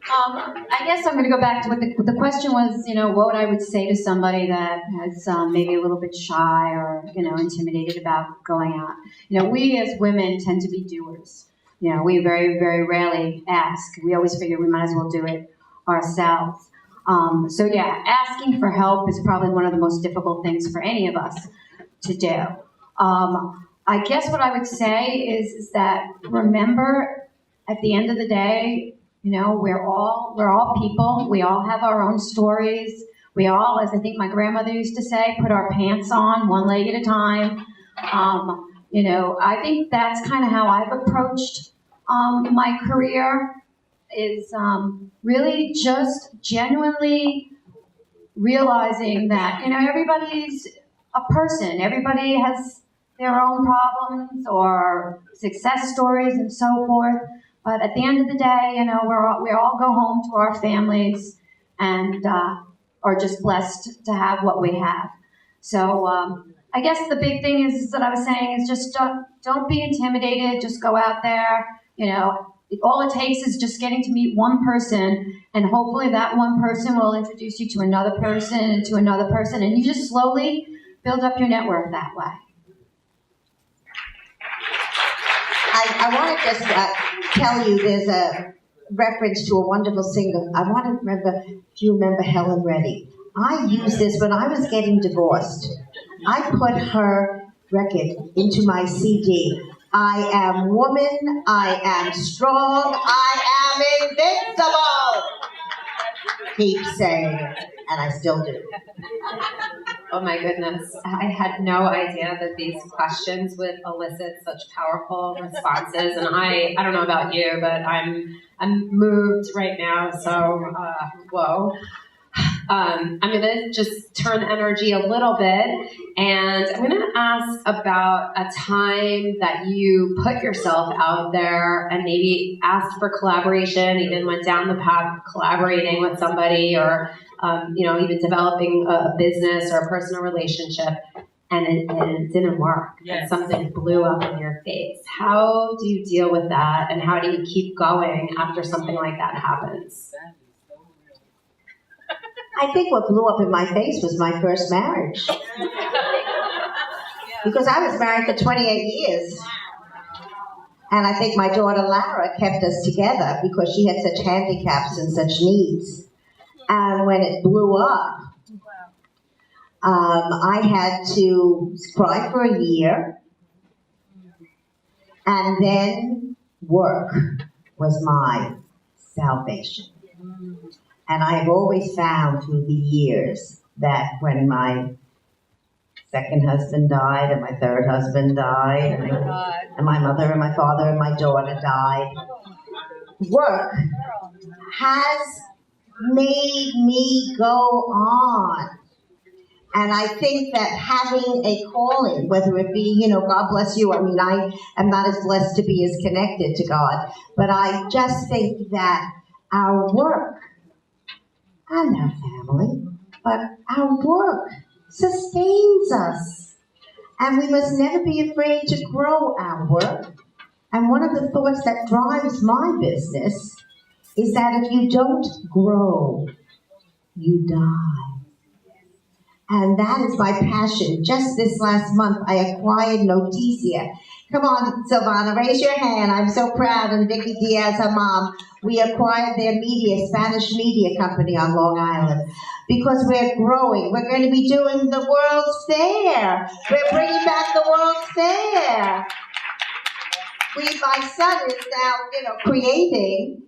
I guess I'm going to go back to what the question was, what I would say to somebody that has maybe a little bit shy or, intimidated about going out. We as women tend to be doers. We very, very rarely ask. We always figure we might as well do it ourselves. Asking for help is probably one of the most difficult things for any of us to do. I guess what I would say is that remember, at the end of the day, we're all people. We all have our own stories. We all, as I think my grandmother used to say, put our pants on one leg at a time. I think that's kind of how I've approached my career, is really just genuinely realizing that, everybody's a person. Everybody has their own problems or success stories and so forth. But at the end of the day, we all go home to our families and are just blessed to have what we have. So I guess the big thing is that I was saying is just don't be intimidated. Just go out there. All it takes is just getting to meet one person, and hopefully that one person will introduce you to another person and to another person, and you just slowly build up your network that way. I want to just tell you there's a reference to a wonderful singer. I want to remember, if you remember Helen Reddy. I used this when I was getting divorced. I put her record into my CD. I am woman, I am strong, I am invincible. Keep saying it, and I still do. Oh my goodness. I had no idea that these questions would elicit such powerful responses. And I don't know about you, but I'm moved right now. So, whoa. I'm going to just turn the energy a little bit, and I'm going to ask about a time that you put yourself out there and maybe asked for collaboration, even went down the path of collaborating with somebody, or even developing a business or a personal relationship, and it didn't work. Yes. Something blew up in your face. How do you deal with that, and how do you keep going after something like that happens? I think what blew up in my face was my first marriage. Because I was married for 28 years. And I think my daughter Lara kept us together because she had such handicaps and such needs. And when it blew up, I had to cry for a year. And then work was my salvation. And I've always found through the years that when my second husband died, and my third husband died, and my mother and my father and my daughter died, work has made me go on. And I think that having a calling, whether it be, God bless you, I am not as blessed to be as connected to God, but I just think that our work and our family, but our work sustains us. And we must never be afraid to grow our work. And one of the thoughts that drives my business is that if you don't grow, you die. And that is my passion. Just this last month, I acquired Noticia. Come on, Silvana, raise your hand. I'm so proud. And Vicky Diaz, her mom. We acquired their Spanish media company on Long Island. Because we're growing. We're going to be doing the World's Fair. We're bringing back the World's Fair. My son is now, creating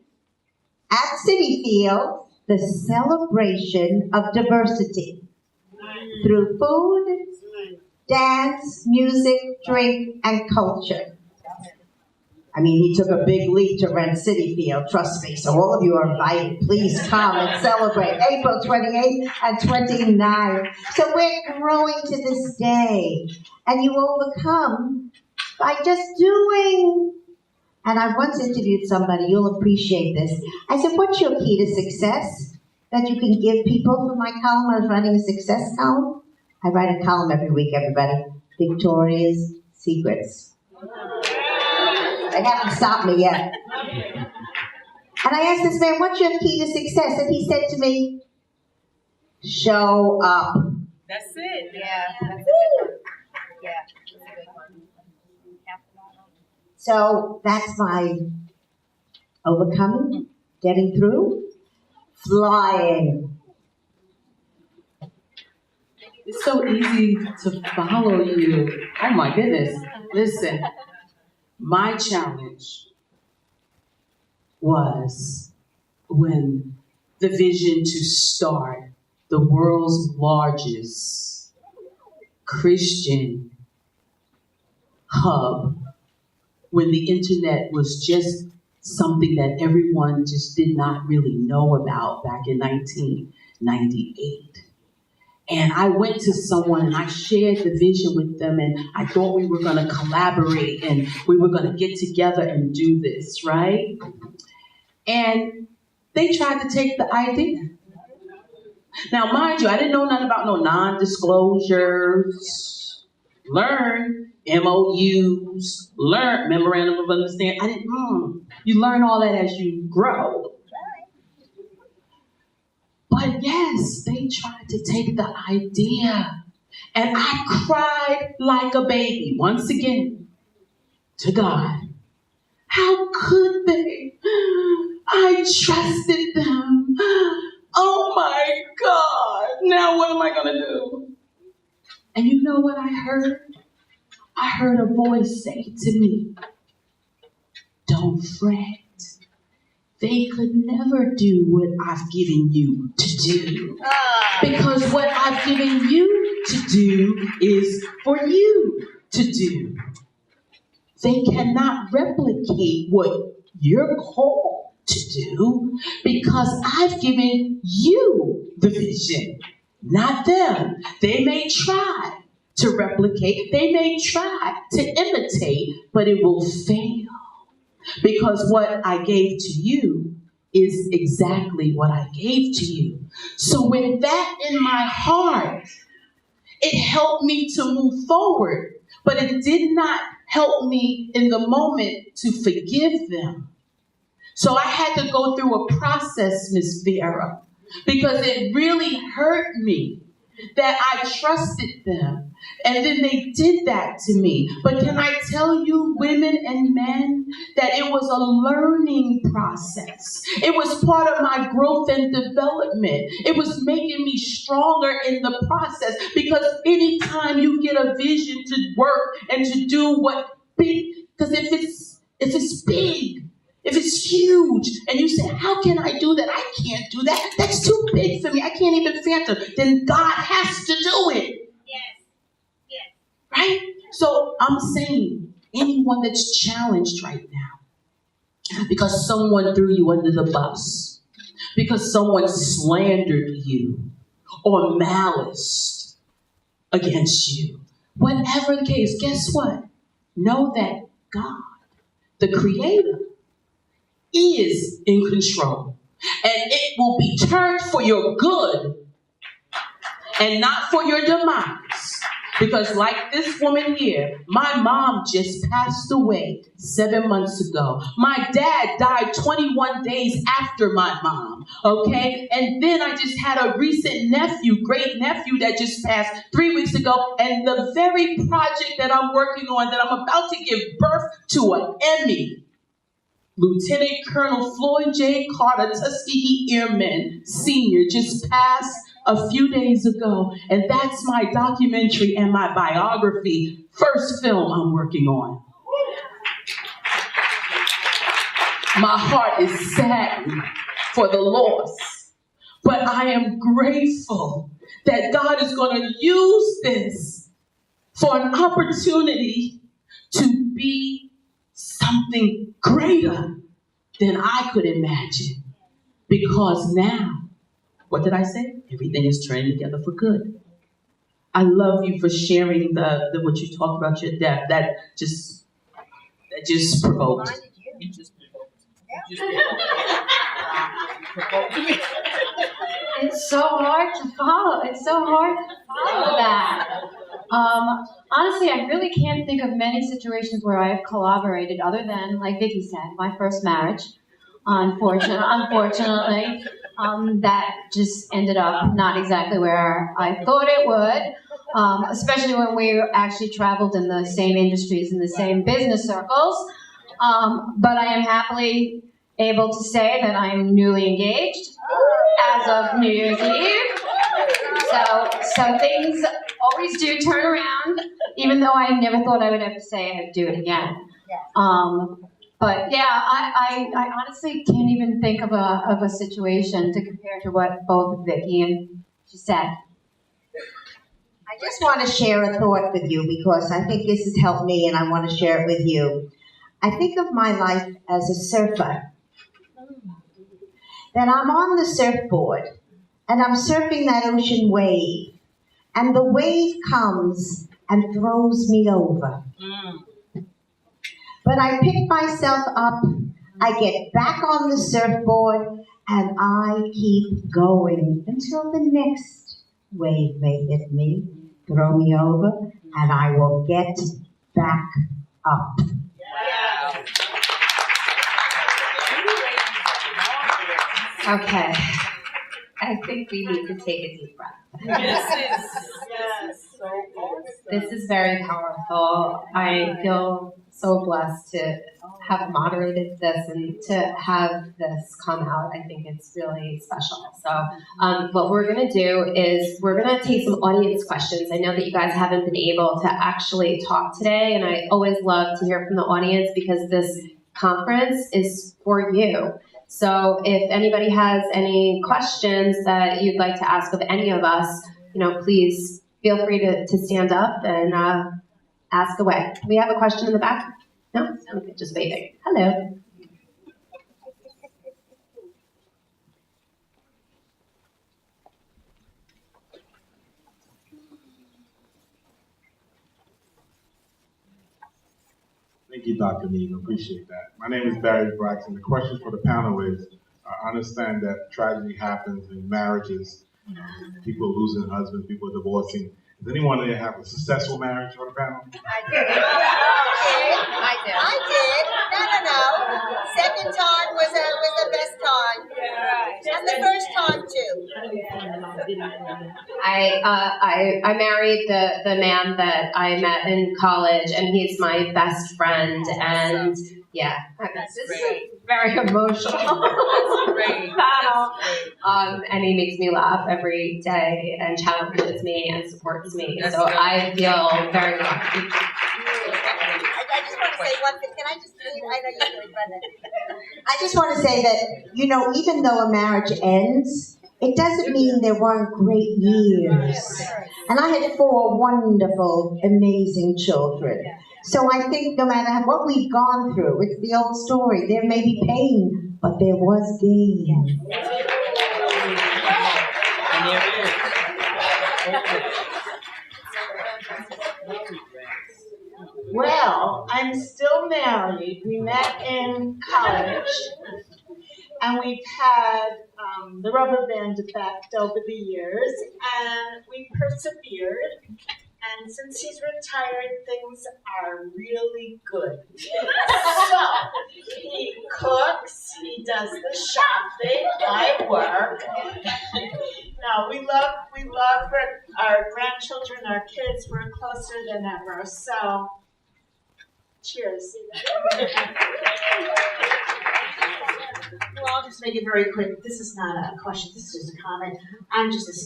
at Citi Field the celebration of diversity. Through food, dance, music, drink, and culture. He took a big leap to rent Citi Field, trust me. So all of you are invited. Please come and celebrate April 28th and 29th. So we're growing to this day. And you overcome by just doing. And I once interviewed somebody, you'll appreciate this. I said, what's your key to success that you can give people for my column? I was writing a success column. I write a column every week, everybody. Victoria's Secrets. They haven't stopped me yet. And I asked this man, what's your key to success? And he said to me, show up. That's it. Yeah, that's a good one. Yeah, that's a good one. So that's my overcoming, getting through, flying. It's so easy to follow you. Oh my goodness. Listen, my challenge was when the vision to start the world's largest Christian hub, when the internet was just something that everyone just did not really know about back in 1998. And I went to someone and I shared the vision with them, and I thought we were going to collaborate and we were going to get together and do this, right? And they tried to take the idea. Now, mind you, I didn't know nothing about no non-disclosures, learn MOUs, learn memorandum of understanding. I didn't, you learn all that as you grow. But yes, they tried to take the idea. And I cried like a baby, once again, to God. How could they? I trusted them. Oh my God. Now what am I going to do? And you know what I heard? I heard a voice say to me, don't fret. They could never do what I've given you to do. Because what I've given you to do is for you to do. They cannot replicate what you're called to do because I've given you the vision, not them. They may try to replicate, they may try to imitate, but it will fail. Because what I gave to you is exactly what I gave to you. So with that in my heart, it helped me to move forward, but it did not help me in the moment to forgive them. So I had to go through a process, Miss Vera, because it really hurt me that I trusted them. And then they did that to me. But can I tell you, women and men, that it was a learning process. It was part of my growth and development. It was making me stronger in the process. Because anytime you get a vision to work and to do what big, because if it's big, if it's huge, and you say, how can I do that? I can't do that. That's too big for me. I can't even fathom. Then God has to do it. Right? So I'm saying, anyone that's challenged right now, because someone threw you under the bus, because someone slandered you, or maliced against you, whatever the case, guess what? Know that God, the Creator, is in control. And it will be turned for your good and not for your demise. Because like this woman here, my mom just passed away 7 months ago. My dad died 21 days after my mom, okay? And then I just had a recent nephew, great nephew that just passed 3 weeks ago. And the very project that I'm working on, that I'm about to give birth to an Emmy, Lieutenant Colonel Floyd J. Carter, Tuskegee Airman Sr., just passed a few days ago. And that's my documentary and my biography, first film I'm working on. My heart is saddened for the loss, but I am grateful that God is going to use this for an opportunity to be something greater than I could imagine. Because now, what did I say? Everything is turning together for good. I love you for sharing the what you talked about your death. That just provoked. You just provoked me. It's so hard to follow. It's so hard to follow that. Honestly, I really can't think of many situations where I have collaborated other than, like Vicki said, my first marriage, Unfortunately, that just ended up not exactly where I thought it would, especially when we actually traveled in the same industries, in the same business circles. But I am happily able to say that I'm newly engaged as of New Year's Eve. So things always do turn around, even though I never thought I would have to say I'd do it again. But yeah, I honestly can't even think of a situation to compare to what both Vicki and she said. I just want to share a thought with you because I think this has helped me and I want to share it with you. I think of my life as a surfer. That I'm on the surfboard and I'm surfing that ocean wave and the wave comes and throws me over. But I pick myself up, I get back on the surfboard, and I keep going until the next wave may hit me, throw me over, and I will get back up. Okay. I think we need to take a deep breath. Yes. So awesome. This is very powerful. I feel so blessed to have moderated this and to have this come out. I think it's really special. So what we're going to do is we're going to take some audience questions. I know that you guys haven't been able to actually talk today, and I always love to hear from the audience because this conference is for you. So if anybody has any questions that you'd like to ask of any of us, please feel free to stand up and ask away. Do we have a question in the back? No? Okay, just waiting. Hello. Thank you, Dr. Neal. Appreciate that. My name is Barry Braxton. The question for the panel is, I understand that tragedy happens in marriages, people losing husbands, people divorcing. Does anyone there have a successful marriage for the panel? I did. No. Second time was the best time. And the first time too. I married the man that I met in college, and he's my best friend. And yeah, this is a very emotional panel. And he makes me laugh every day and challenges me and supports me. So I feel very lucky. I just want to say one thing. Can I just leave? I know you're doing Brenda. I just want to say that, even though a marriage ends, it doesn't mean there weren't great years. And I had 4 wonderful, amazing children. So I think no matter what we've gone through, it's the old story. There may be pain, but there was gain. Well, I'm still married. We met in college, and we've had the rubber band effect over the years, and we persevered. And since he's retired, things are really good. So, he cooks, he does the shopping, I work. No, we love our grandchildren, our kids, we're closer than ever. So, cheers. Well, I'll just make it very quick. This is not a question, this is just a comment.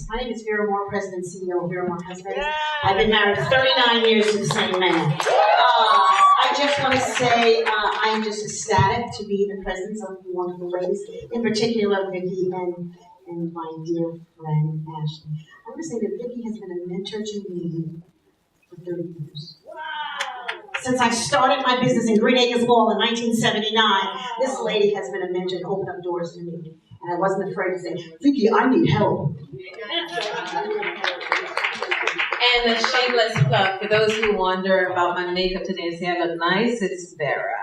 My name is Vera Moore, President and CEO of Vera Moore Husbands. I've been married 39 years to the same man. I just want to say I am just ecstatic to be in the presence of you wonderful ladies, in particular Vicki and my dear friend Ashley. I want to say that Vicki has been a mentor to me for 30 years. Since I started my business in Green Acres Mall in 1979, this lady has been a mentor and opened up doors to me. And I wasn't afraid to say, Vicki, I need help. And a shameless plug for those who wonder about my makeup today and say I look nice, it's Vera.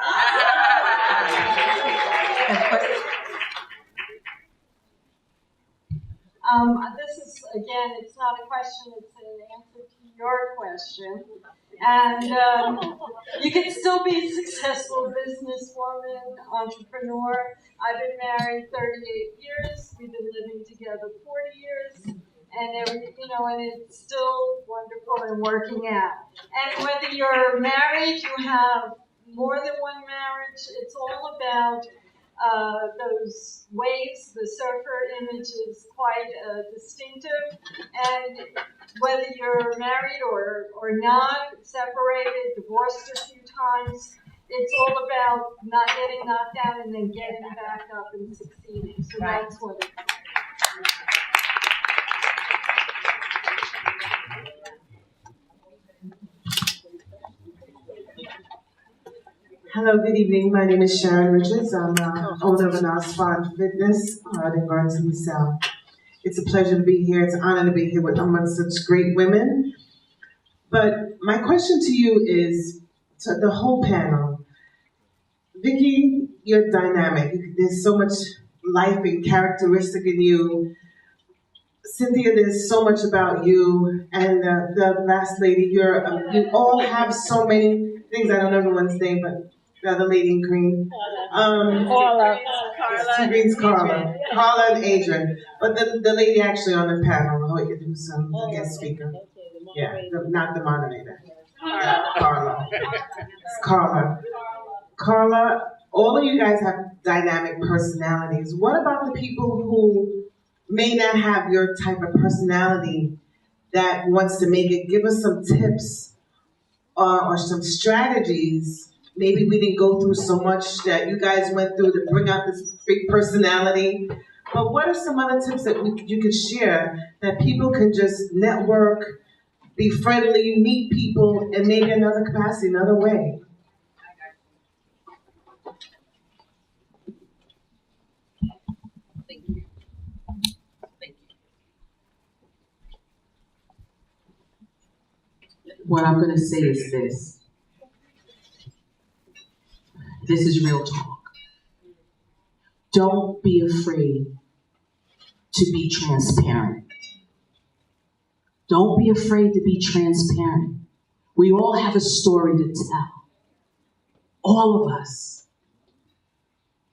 This is, again, it's not a question, it's an answer to your question. And you can still be a successful businesswoman, entrepreneur. I've been married 38 years. We've been living together 40 years. And and it's still wonderful and working out. And whether you're married, you have more than one marriage, it's all about those waves. The surfer image is quite distinctive. And whether you're married or not, separated, divorced a few times, it's all about not getting knocked down and then getting back up and succeeding. So that's what it's about. Hello, good evening. My name is Sharon Richards. I'm owner of Anaspon Fitness in Barnsley South. It's a pleasure to be here. It's an honor to be here among such great women. But my question to you is, to the whole panel, Vicki, you're dynamic. There's so much life and characteristic in you. Cynthia, there's so much about you. And the last lady, you all have so many things. I don't know everyone's name, but the other lady in green. Carla. Green's Carla. Carla and Adrian. But the lady actually on the panel, who's a guest speaker. Yeah, not the moderator. Carla. It's Carla. Carla, all of you guys have dynamic personalities. What about the people who may not have your type of personality that wants to make it? Give us some tips or some strategies. Maybe we didn't go through so much that you guys went through to bring out this big personality. But what are some other tips that you could share that people can just network, be friendly, meet people in maybe another capacity, another way? What I'm going to say is this. This is real talk. Don't be afraid to be transparent. Don't be afraid to be transparent. We all have a story to tell. All of us.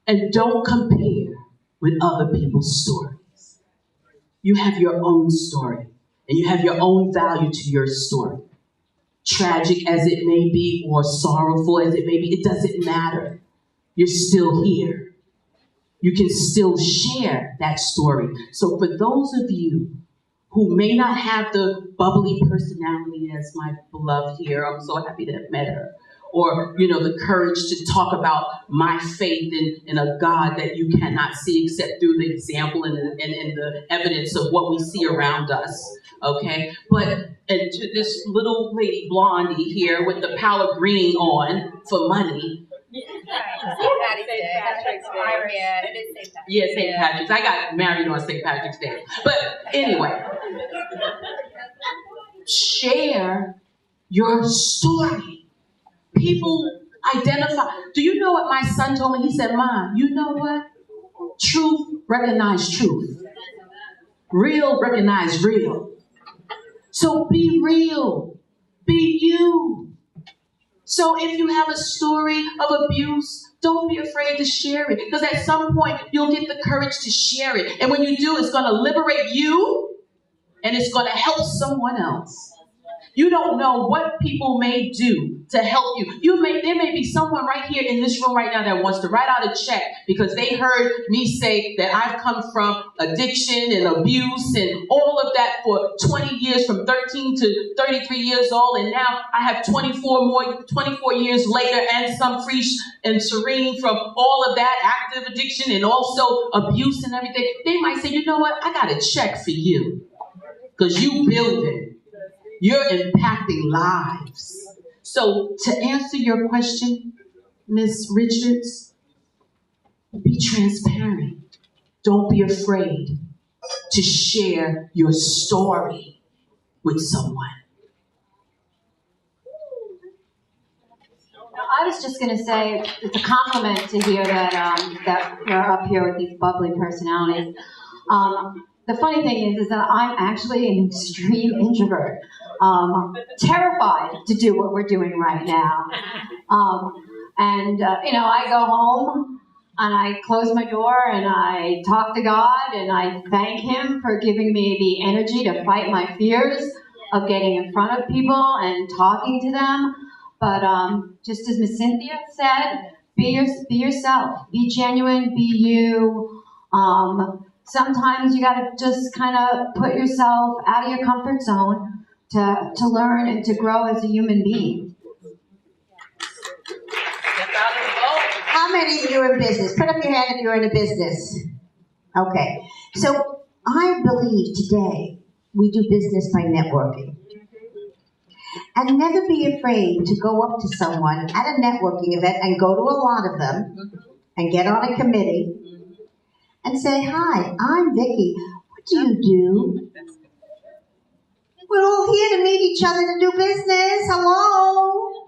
And don't compare with other people's stories. You have your own story, and you have your own value to your story. Tragic as it may be or sorrowful as it may be, it doesn't matter. You're still here. You can still share that story. So for those of you who may not have the bubbly personality as my beloved here, I'm so happy to have met her, or the courage to talk about my faith in a God that you cannot see except through the example and the evidence of what we see around us, okay? And to this little lady Blondie here with the pallid green on for money. St. Patrick's Day. Yeah, St. Patrick's. I got married on St. Patrick's Day. But anyway, share your story. People identify. Do you know what my son told me? He said, Mom, you know what? Truth recognize truth. Real recognize real. So be real. Be you. So if you have a story of abuse, don't be afraid to share it. Because at some point, you'll get the courage to share it. And when you do, it's going to liberate you, and it's going to help someone else. You don't know what people may do to help you. There may be someone right here in this room right now that wants to write out a check because they heard me say that I've come from addiction and abuse and all of that for 20 years, from 13 to 33 years old, and now I have 24 years later, and some free and serene from all of that active addiction and also abuse and everything. They might say, you know what? I got a check for you because you build it. You're impacting lives. So to answer your question, Ms. Richards, be transparent. Don't be afraid to share your story with someone. I was just going to say it's a compliment to hear that you're up here with these bubbly personalities. the funny thing is that I'm actually an extreme introvert. Terrified to do what we're doing right now. I go home and I close my door and I talk to God and I thank Him for giving me the energy to fight my fears of getting in front of people and talking to them. But just as Miss Cynthia said, be yourself, be genuine, be you. Sometimes you gotta just kind of put yourself out of your comfort zone to learn and to grow as a human being. How many of you are in business? Put up your hand if you're in a business. Okay. So I believe today we do business by networking. And never be afraid to go up to someone at a networking event, and go to a lot of them, and get on a committee, and say, "Hi, I'm Vicki. What do you do?" We're all here to meet each other to do business. Hello.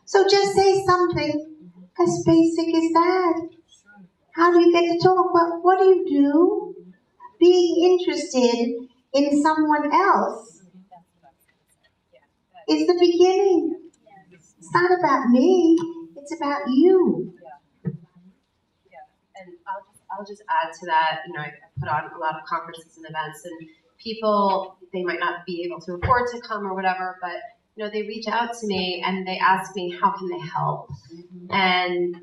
So just say something as basic as that. How do you get to talk? Well, what do you do? Being interested in someone else is the beginning. It's not about me. It's about you. And I'll just add to that. I put on a lot of conferences and events, and people, they might not be able to afford to come or whatever, but they reach out to me and they ask me how can they help. And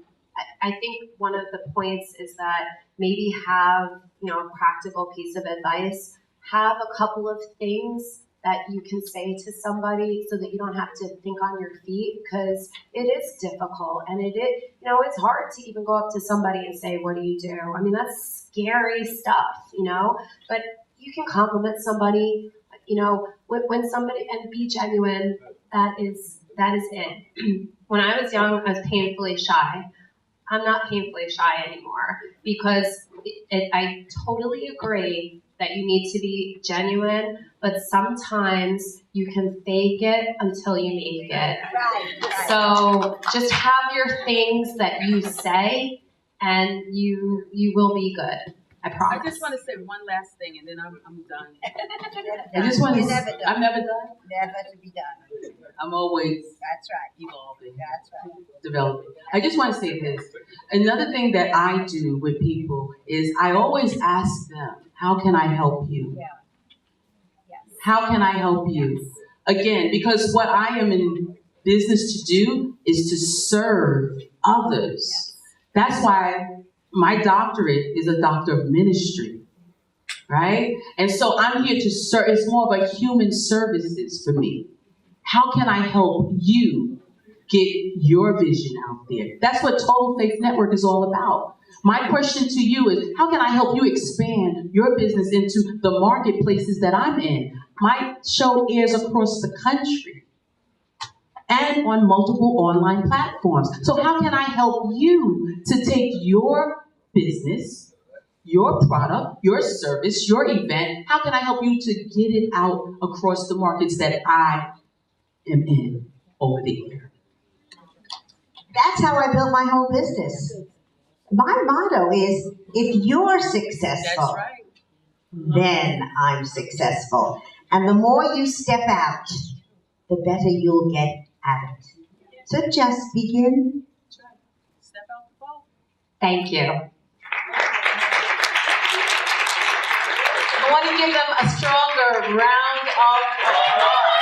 I think one of the points is that maybe have a practical piece of advice. Have a couple of things that you can say to somebody so that you don't have to think on your feet, because it is difficult and it's hard to even go up to somebody and say, "What do you do?" I mean, that's scary stuff, but you can compliment somebody, when somebody, and be genuine. That is it. When I was young, I was painfully shy. I'm not painfully shy anymore, because I totally agree that you need to be genuine, but sometimes you can fake it until you make it. Right. So just have your things that you say, and you will be good. I promise. I just want to say one last thing, and then I'm done. I just want to. I'm never done. Never to be done. I'm always That's right. evolving, That's right. developing. I just want to say this. Another thing that I do with people is I always ask them, "How can I help you?" Yeah. Yes. How can I help you? Again, because what I am in business to do is to serve others. Yes. That's why my doctorate is a doctor of ministry, right? And so I'm here to serve. It's more of a human services for me. How can I help you get your vision out there? That's what Total Faith Network is all about. My question to you is, how can I help you expand your business into the marketplaces that I'm in? My show airs across the country and on multiple online platforms. So how can I help you to take your business, your product, your service, your event, how can I help you to get it out across the markets that I am in over there? That's how I built my whole business. My motto is, if you're successful, then I'm successful. And the more you step out, the better you'll get at it. So just begin. Step out the boat. Thank you. I want to give them a stronger round of applause.